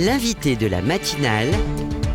L'invité de la matinale,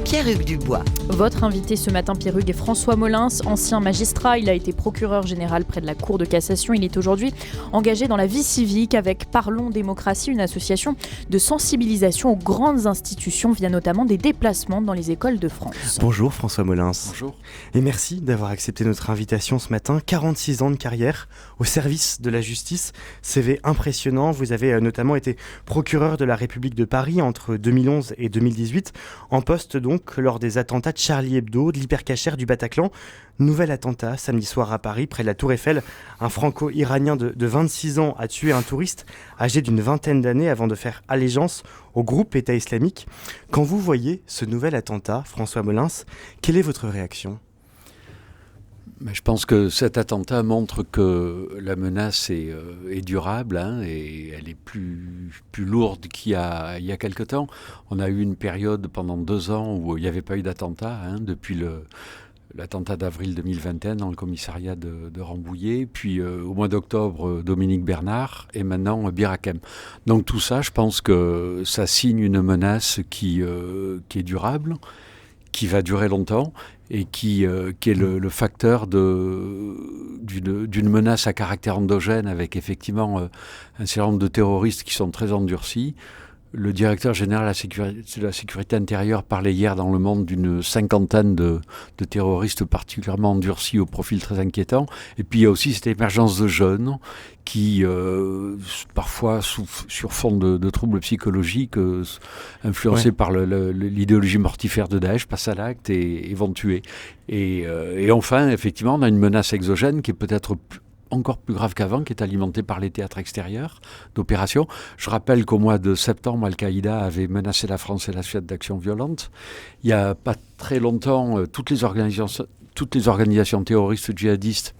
Pierre-Hugues Dubois. Votre invité ce matin, Pierre-Hugues, est François Molins, ancien magistrat. Il a été procureur général près de la Cour de cassation. Il est aujourd'hui engagé dans la vie civique avec Parlons Démocratie, une association de sensibilisation aux grandes institutions via notamment des déplacements dans les écoles de France. Bonjour François Molins. Bonjour. Et merci d'avoir accepté notre invitation ce matin. 46 ans de carrière au service de la justice. CV impressionnant. Vous avez notamment été procureur de la République de Paris entre 2011 et 2018, en poste donc lors des attentats de Charlie Hebdo, de l'hypercacher du Bataclan. Nouvel attentat samedi soir à Paris, près de la Tour Eiffel. Un franco-iranien de 26 ans a tué un touriste âgé d'une vingtaine d'années avant de faire allégeance au groupe État islamique. Quand vous voyez ce nouvel attentat, François Molins, quelle est votre réaction ? Mais je pense que cet attentat montre que la menace est durable, et elle est plus lourde qu'il y a quelque temps. On a eu une période pendant 2 ans où il n'y avait pas eu d'attentat, depuis l'attentat d'avril 2021 dans le commissariat de Rambouillet, puis au mois d'octobre, Dominique Bernard, et maintenant Bir Hakeim. Donc tout ça, je pense que ça signe une menace qui est durable, qui va durer longtemps, et qui est le facteur d'une menace à caractère endogène, avec effectivement un certain nombre de terroristes qui sont très endurcis. Le directeur général de la sécurité intérieure parlait hier dans Le Monde d'une 50aine de terroristes particulièrement endurcis au profil très inquiétant. Et puis il y a aussi cette émergence de jeunes qui, parfois sur fond de troubles psychologiques, influencés par l'idéologie mortifère de Daesh, passent à l'acte et vont tuer. Et enfin, effectivement, on a une menace exogène qui est peut-être encore plus grave qu'avant, qui est alimenté par les théâtres extérieurs d'opérations. Je rappelle qu'au mois de septembre, Al-Qaïda avait menacé la France et la Suède d'actions violentes. Il n'y a pas très longtemps, toutes les organisations terroristes djihadistes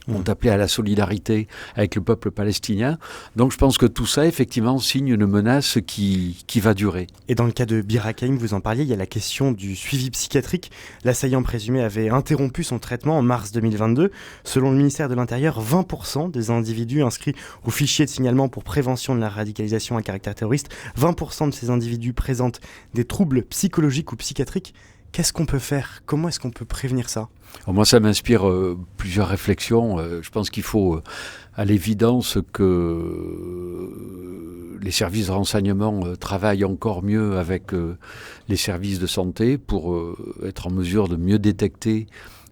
ont appelé à la solidarité avec le peuple palestinien. Donc je pense que tout ça, effectivement, signe une menace qui va durer. Et dans le cas de Bir Hakeim, vous en parliez, il y a la question du suivi psychiatrique. L'assaillant présumé avait interrompu son traitement en mars 2022. Selon le ministère de l'Intérieur, 20% des individus inscrits au fichier de signalement pour prévention de la radicalisation à caractère terroriste, 20% de ces individus présentent des troubles psychologiques ou psychiatriques. Qu'est-ce qu'on peut faire ? Comment est-ce qu'on peut prévenir ça ? Alors moi, ça m'inspire plusieurs réflexions. Je pense qu'il faut, à l'évidence, que les services de renseignement travaillent encore mieux avec les services de santé pour être en mesure de mieux détecter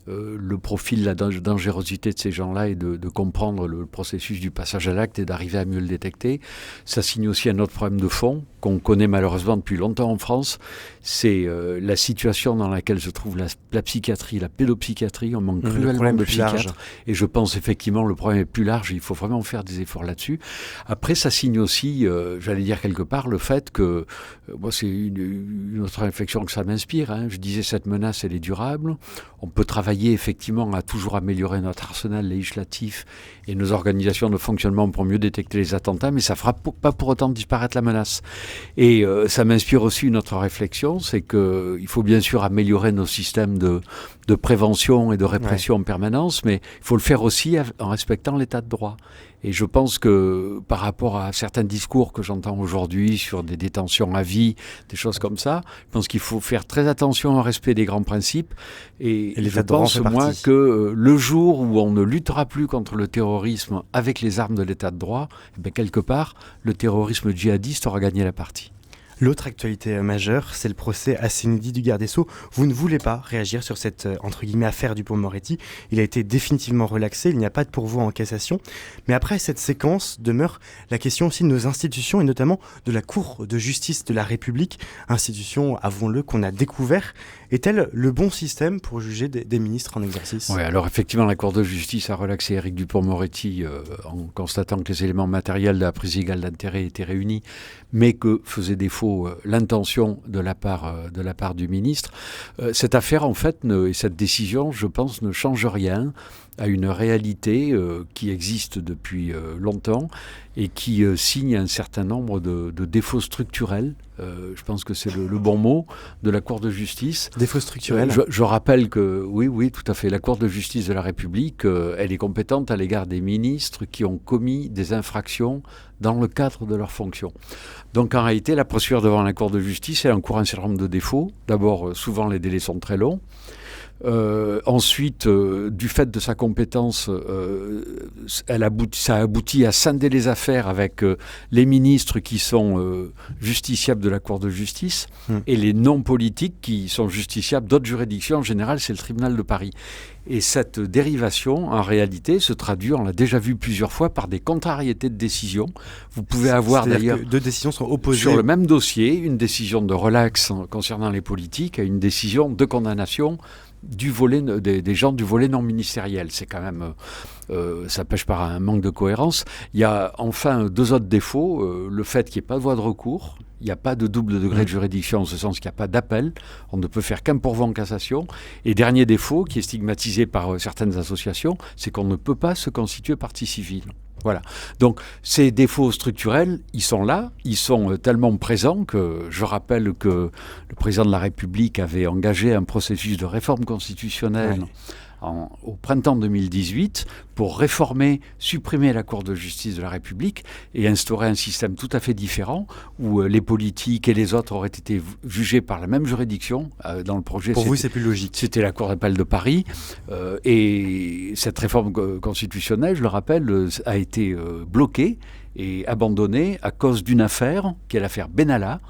le profil, la dangerosité de ces gens-là, et de comprendre le processus du passage à l'acte et d'arriver à mieux le détecter. Ça signe aussi un autre problème de fond qu'on connaît malheureusement depuis longtemps en France. C'est la situation dans laquelle se trouve la psychiatrie, la pédopsychiatrie. On manque cruellement de psychiatres. Et je pense effectivement le problème est plus large. Il faut vraiment faire des efforts là-dessus. Après, ça signe aussi, j'allais dire quelque part, le fait que, moi c'est une autre réflexion que ça m'inspire. Je disais, cette menace, elle est durable. On peut travailler effectivement à toujours améliorer notre arsenal législatif et nos organisations de fonctionnement pour mieux détecter les attentats, mais ça ne fera pas pour autant disparaître la menace. Et ça m'inspire aussi une autre réflexion, c'est qu'il faut bien sûr améliorer nos systèmes de prévention et de répression en permanence, mais il faut le faire aussi en respectant l'état de droit. Et je pense que par rapport à certains discours que j'entends aujourd'hui sur des détentions à vie, des choses comme ça, je pense qu'il faut faire très attention au respect des grands principes. Et je pense, moi, que le jour où on ne luttera plus contre le terrorisme avec les armes de l'état de droit, quelque part, le terrorisme djihadiste aura gagné la partie. L'autre actualité majeure, c'est le procès Hassénidi du garde des Sceaux. Vous ne voulez pas réagir sur cette, entre guillemets, affaire Dupond-Moretti. Il a été définitivement relaxé, il n'y a pas de pourvoi en cassation. Mais après cette séquence demeure la question aussi de nos institutions et notamment de la Cour de justice de la République, institution, avouons-le, qu'on a découvert. Est-elle le bon système pour juger des ministres en exercice ? Oui, alors effectivement, la Cour de justice a relaxé Éric Dupond-Moretti en constatant que les éléments matériels de la prise illégale d'intérêt étaient réunis, mais que faisait défaut l'intention de la part du ministre. Cette affaire, en fait, et cette décision, je pense, ne change rien à une réalité qui existe depuis longtemps et qui signe un certain nombre de défauts structurels. Je pense que c'est le bon mot, de la Cour de justice. Défauts structurels. Je rappelle que, oui, tout à fait, la Cour de justice de la République, elle est compétente à l'égard des ministres qui ont commis des infractions dans le cadre de leurs fonctions. Donc en réalité, la procédure devant la Cour de justice, elle encourt un certain nombre de défauts. D'abord, souvent les délais sont très longs. Ensuite, du fait de sa compétence, ça aboutit à scinder les affaires avec les ministres qui sont justiciables de la Cour de justice et les non-politiques qui sont justiciables d'autres juridictions. En général, c'est le tribunal de Paris. Et cette dérivation, en réalité, se traduit, on l'a déjà vu plusieurs fois, par des contrariétés de décision. Vous pouvez avoir d'ailleurs... Que deux décisions sont opposées. Sur le même dossier, une décision de relax concernant les politiques et une décision de condamnation du volet des gens du volet non ministériel. C'est quand même... ça pêche par un manque de cohérence. Il y a enfin deux autres défauts. Le fait qu'il n'y ait pas de voie de recours. Il n'y a pas de double degré de juridiction, en ce sens qu'il n'y a pas d'appel. On ne peut faire qu'un pourvoi en cassation. Et dernier défaut, qui est stigmatisé par certaines associations, c'est qu'on ne peut pas se constituer partie civile. Voilà. Donc, ces défauts structurels, ils sont là, ils sont tellement présents que je rappelle que le président de la République avait engagé un processus de réforme constitutionnelle au printemps 2018 pour réformer, supprimer la Cour de justice de la République et instaurer un système tout à fait différent où les politiques et les autres auraient été jugés par la même juridiction. Dans le projet, pour vous, c'est plus logique. C'était la Cour d'appel de Paris. Et cette réforme constitutionnelle, je le rappelle, a été bloquée et abandonnée à cause d'une affaire, qui est l'affaire Benalla,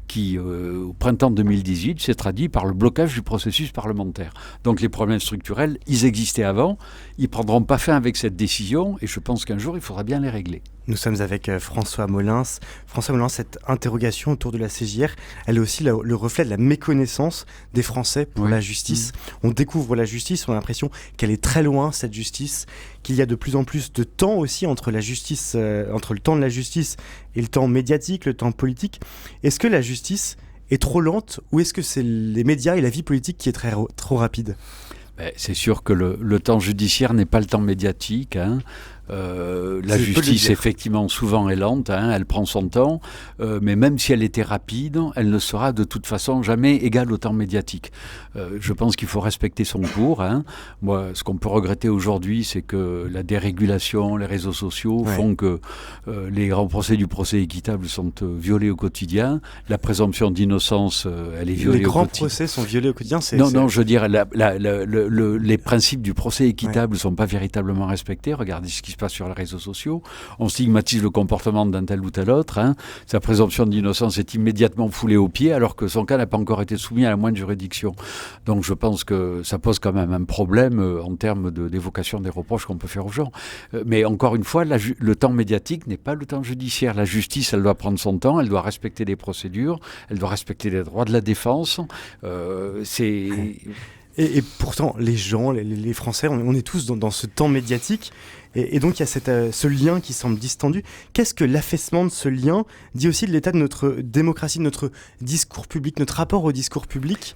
qui, au printemps 2018, s'est traduit par le blocage du processus parlementaire. Donc les problèmes structurels, ils existaient avant, ils ne prendront pas fin avec cette décision, et je pense qu'un jour, il faudra bien les régler. Nous sommes avec François Molins. François Molins, cette interrogation autour de la CJR, elle est aussi le reflet de la méconnaissance des Français pour la justice. On découvre la justice, on a l'impression qu'elle est très loin, cette justice, qu'il y a de plus en plus de temps aussi entre la justice, entre le temps de la justice et le temps médiatique, le temps politique. Est-ce que la justice est trop lente ou est-ce que c'est les médias et la vie politique qui est trop rapide ? C'est sûr que le temps judiciaire n'est pas le temps médiatique. La justice, effectivement, souvent est lente, elle prend son temps, mais même si elle était rapide, elle ne sera de toute façon jamais égale au temps médiatique. Je pense qu'il faut respecter son cours. Moi, ce qu'on peut regretter aujourd'hui, c'est que la dérégulation, les réseaux sociaux font que les grands procès du procès équitable sont violés au quotidien. La présomption d'innocence, elle est violée au quotidien. Les grands procès sont violés au quotidien. Non, je veux dire, les principes du procès équitable ne sont pas véritablement respectés. Regardez ce qui se passe sur les réseaux sociaux. On stigmatise le comportement d'un tel ou tel autre. Sa présomption d'innocence est immédiatement foulée aux pieds alors que son cas n'a pas encore été soumis à la moindre juridiction. Donc je pense que ça pose quand même un problème en termes d'évocation des reproches qu'on peut faire aux gens. Mais encore une fois, le temps médiatique n'est pas le temps judiciaire. La justice, elle doit prendre son temps, elle doit respecter les procédures, elle doit respecter les droits de la défense. Et pourtant, les gens, les Français, on est tous dans ce temps médiatique. Et donc, il y a ce lien qui semble distendu. Qu'est-ce que l'affaissement de ce lien dit aussi de l'état de notre démocratie, de notre discours public, notre rapport au discours public ?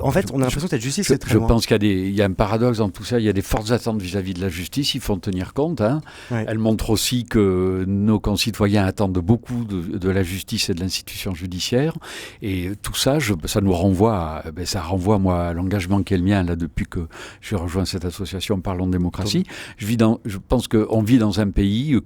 En fait, on a l'impression que la justice est très loin. Je pense qu'il y a un paradoxe dans tout ça. Il y a des fortes attentes vis-à-vis de la justice. Il faut en tenir compte. Elle montre aussi que nos concitoyens attendent beaucoup de la justice et de l'institution judiciaire. Et tout ça, ça nous renvoie, moi, à l'engagement qui est le mien là depuis que j'ai rejoint cette association Parlons démocratie. Je pense qu'on vit dans un pays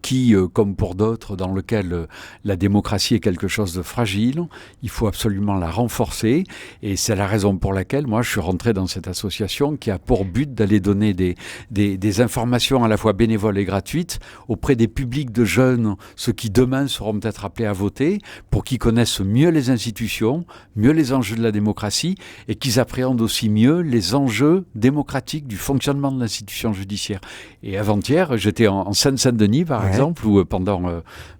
qui, comme pour d'autres, dans lequel la démocratie est quelque chose de fragile. Il faut absolument la renforcer. Et c'est la raison pour laquelle, moi, je suis rentré dans cette association qui a pour but d'aller donner des informations à la fois bénévoles et gratuites auprès des publics de jeunes, ceux qui demain seront peut-être appelés à voter, pour qu'ils connaissent mieux les institutions, mieux les enjeux de la démocratie et qu'ils appréhendent aussi mieux les enjeux démocratiques du fonctionnement de l'institution judiciaire. Et avant-hier, j'étais en Seine-Saint-Denis, par exemple, où pendant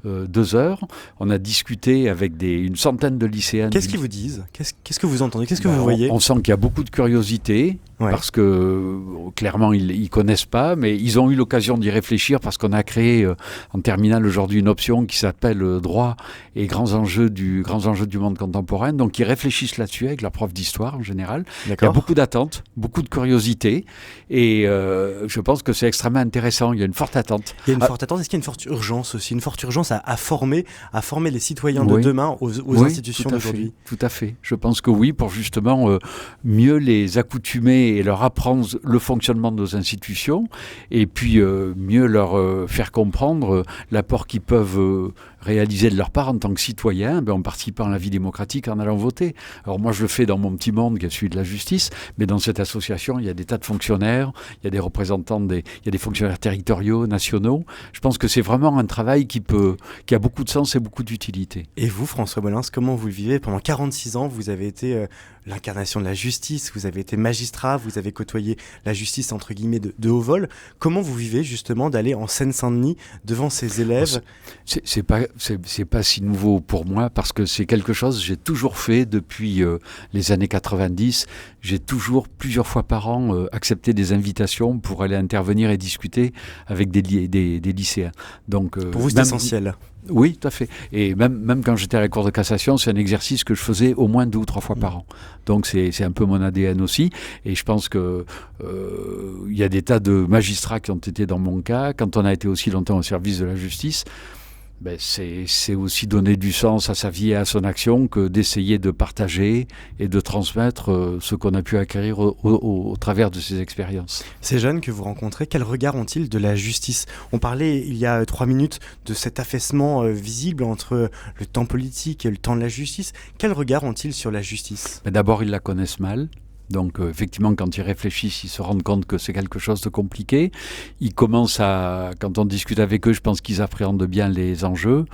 2 heures, on a discuté avec une centaine de lycéens. Qu'est-ce qu'ils vous disent ? Qu'est-ce que vous entendez ? Qu'est-ce que vous voyez ? On sent qu'il y a beaucoup de curiosité, Ouais. Parce que clairement, ils ne connaissent pas, mais ils ont eu l'occasion d'y réfléchir parce qu'on a créé en terminale aujourd'hui une option qui s'appelle droit et grands enjeux du monde contemporain. Donc, ils réfléchissent là-dessus avec leur prof d'histoire en général. D'accord. Il y a beaucoup d'attentes, beaucoup de curiosité et je pense que c'est extrêmement intéressant. Il y a une forte attente. Il y a une forte attente. Est-ce qu'il y a une forte urgence aussi, une forte urgence à former les citoyens de demain aux Oui, institutions d'aujourd'hui? Tout à fait. Je pense que oui, pour justement mieux les accoutumer et leur apprendre le fonctionnement de nos institutions et puis mieux leur faire comprendre l'apport qu'ils peuvent réaliser de leur part en tant que citoyens, en participant à la vie démocratique, en allant voter. Alors moi, je le fais dans mon petit monde qui est celui de la justice, mais dans cette association, il y a des tas de fonctionnaires, il y a des représentants, il y a des fonctionnaires territoriaux, nationaux. Je pense que c'est vraiment un travail qui a beaucoup de sens et beaucoup d'utilité. Et vous, François Molins, comment vous le vivez? Pendant 46 ans, vous avez été l'incarnation de la justice, vous avez été magistrat, vous avez côtoyé la justice entre guillemets de haut vol. Comment vous vivez justement d'aller en Seine-Saint-Denis devant ces élèves? C'est pas si nouveau pour moi parce que c'est quelque chose que j'ai toujours fait depuis les années 90. J'ai toujours, plusieurs fois par an, accepté des invitations pour aller intervenir et discuter avec des lycéens. Donc, pour vous, c'est essentiel. Oui, tout à fait. Et même quand j'étais à la Cour de cassation, c'est un exercice que je faisais au moins 2 ou 3 fois par an. Donc c'est un peu mon ADN aussi. Et je pense que y a des tas de magistrats qui ont été dans mon cas. Quand on a été aussi longtemps au service de la justice, c'est aussi donner du sens à sa vie et à son action que d'essayer de partager et de transmettre ce qu'on a pu acquérir au travers de ces expériences. Ces jeunes que vous rencontrez, quel regard ont-ils de la justice? On parlait il y a 3 minutes de cet affaissement visible entre le temps politique et le temps de la justice. Quel regard ont-ils sur la justice? D'abord, ils la connaissent mal. Donc effectivement, quand ils réfléchissent, ils se rendent compte que c'est quelque chose de compliqué. Ils commencent quand on discute avec eux, je pense qu'ils appréhendent bien les enjeux.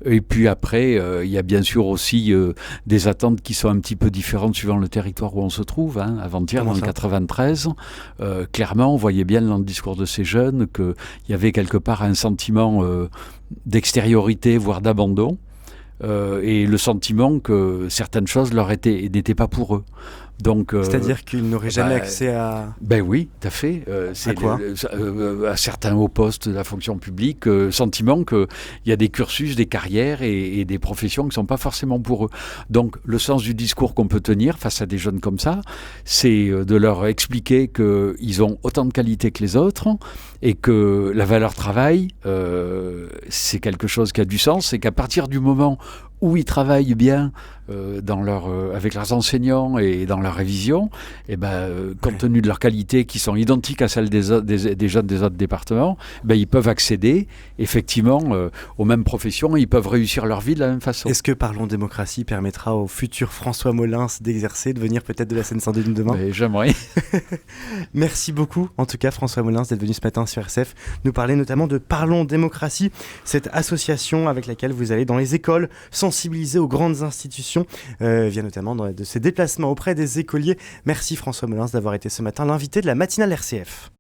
Et puis après, il y a bien sûr aussi des attentes qui sont un petit peu différentes suivant le territoire où on se trouve. Avant-hier, dans le 93, clairement, on voyait bien dans le discours de ces jeunes qu'il y avait quelque part un sentiment d'extériorité, voire d'abandon. Et le sentiment que certaines choses n'étaient pas pour eux. Donc, c'est-à-dire qu'ils n'auraient jamais accès à... Oui, tout à fait. À quoi? À certains hauts postes de la fonction publique, sentiment qu'il y a des cursus, des carrières et des professions qui ne sont pas forcément pour eux. Donc le sens du discours qu'on peut tenir face à des jeunes comme ça, c'est de leur expliquer qu'ils ont autant de qualités que les autres et que la valeur travail, c'est quelque chose qui a du sens et qu'à partir du moment où ils travaillent bien avec leurs enseignants et dans leur révision, compte tenu de leurs qualités qui sont identiques à celles des jeunes des autres départements, ils peuvent accéder effectivement aux mêmes professions et ils peuvent réussir leur vie de la même façon. Est-ce que Parlons Démocratie permettra au futur François Molins d'exercer, de venir peut-être de la Seine-Saint-Denis demain? J'aimerais. Merci beaucoup en tout cas François Molins d'être venu ce matin sur RCF nous parler notamment de Parlons Démocratie, cette association avec laquelle vous allez dans les écoles sensibiliser aux grandes institutions via notamment de ces déplacements auprès des écoliers. Merci François Molins d'avoir été ce matin l'invité de la matinale RCF.